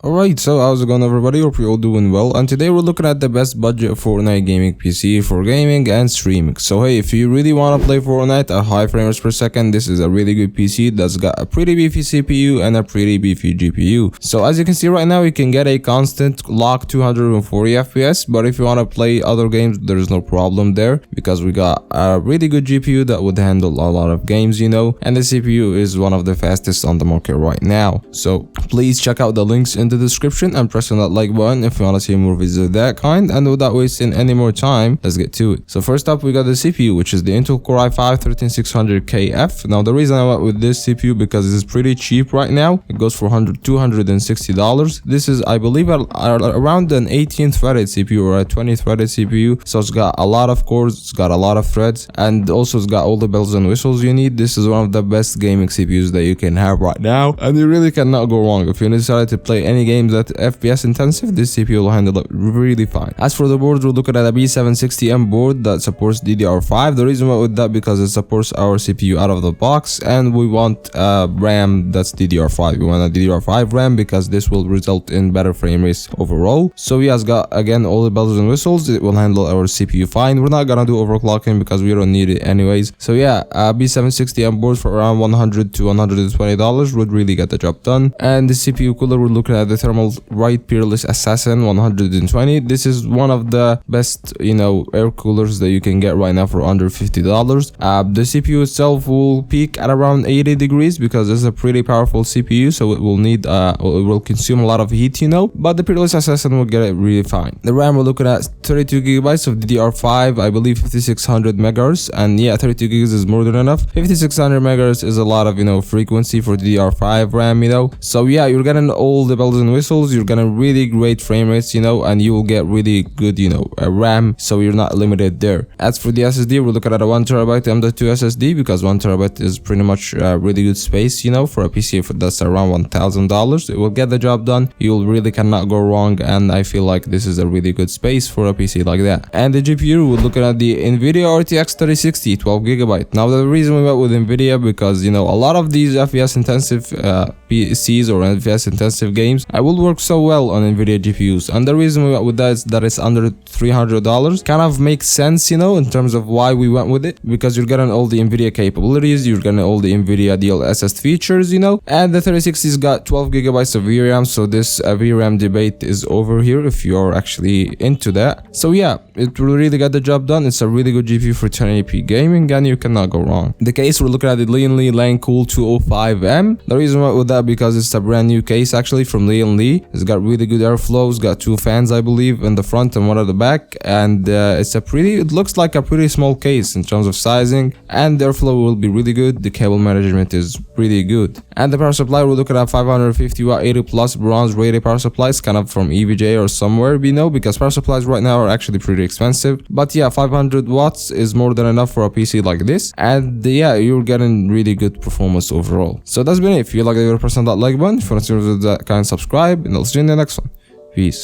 Alright, so how's it going everybody? Hope you're all doing well, and today we're looking at the best budget Fortnite Gaming PC for gaming and streaming. So hey, if you really want to play Fortnite at high frames per second, this is a really good PC that's got a pretty beefy CPU and a pretty beefy GPU. So as you can see right now, you can get a constant lock 240 FPS, but if you want to play other games, there's no problem there because we got a really good GPU that would handle a lot of games, and the CPU is one of the fastest on the market right now. So please check out the links in the description and press on that like button if you want to see more videos of that kind. And without wasting any more time, let's get to it. So first up, we got the CPU, which is the Intel Core i5 13600K F. Now the reason I went with this CPU because it's pretty cheap right now. It goes for $260. This is, I believe, around an 18 threaded CPU or a 20 threaded CPU. So it's got a lot of cores, it's got a lot of threads, and also it's got all the bells and whistles you need. This is one of the best gaming CPUs that you can have right now, and you really cannot go wrong. If you decide to play any games that FPS intensive, this CPU will handle it really fine. As for the board, we're looking at a B760M board that supports DDR5. The reason why with that because it supports our CPU out of the box, and we want RAM that's DDR5. We want a DDR5 RAM because this will result in better frame rates overall. So yeah, it's got again all the bells and whistles. It will handle our CPU fine. We're not gonna do overclocking because we don't need it anyways. So yeah, a B760M board for around $100 to $120 would really get the job done. And the CPU cooler, we're looking at the Thermalright Peerless Assassin 120. This is one of the best air coolers that you can get right now for under $50. The CPU itself will peak at around 80 degrees because it's a pretty powerful CPU, so it will need it will consume a lot of heat, but the Peerless Assassin will get it really fine. The RAM, we're looking at 32 gigabytes of DDR5, I believe 5600 megahertz, and yeah, 32 gigs is more than enough. 5600 megahertz is a lot of frequency for DDR5 RAM, so yeah, you're getting all the bells and whistles. You're gonna really great frame rates, and you will get really good RAM, so you're not limited there. As for the SSD, we're looking at a 1TB M.2 SSD because 1TB is pretty much really good space, for a PC that's around $1,000. It will get the job done. You really cannot go wrong, and I feel like this is a really good space for a PC like that. And the GPU, we're looking at the NVIDIA RTX 3060 12GB. Now the reason we went with NVIDIA because a lot of these FPS intensive PCs or FPS intensive games will work so well on NVIDIA GPUs, and the reason we went with that is that it's under $300. Kind of makes sense, in terms of why we went with it, because you're getting all the NVIDIA capabilities, you're getting all the NVIDIA DLSS features, and the 3060's got 12 gigabytes of VRAM, so this VRAM debate is over here if you're actually into that. So yeah, it will really get the job done. It's a really good GPU for 1080p gaming, and you cannot go wrong. The case, we're looking at the Lian Li Langcool 205M. The reason why with that because it's a brand new case actually from Lian Li. It's got really good airflow. It's got 2 fans, I believe, in the front and one at the back, and it looks like a pretty small case in terms of sizing, and the airflow will be really good. The cable management is really good, and the power supply, we're looking at 550 watt 80 plus bronze rated power supplies, kind of from EVJ or somewhere, because power supplies right now are actually pretty expensive. But yeah, 500 watts is more than enough for a PC like this, and yeah, you're getting really good performance overall. So that's been it. If you like the video, press on that like button. If you want to see that kind, subscribe, and I'll see you in the next one. Peace.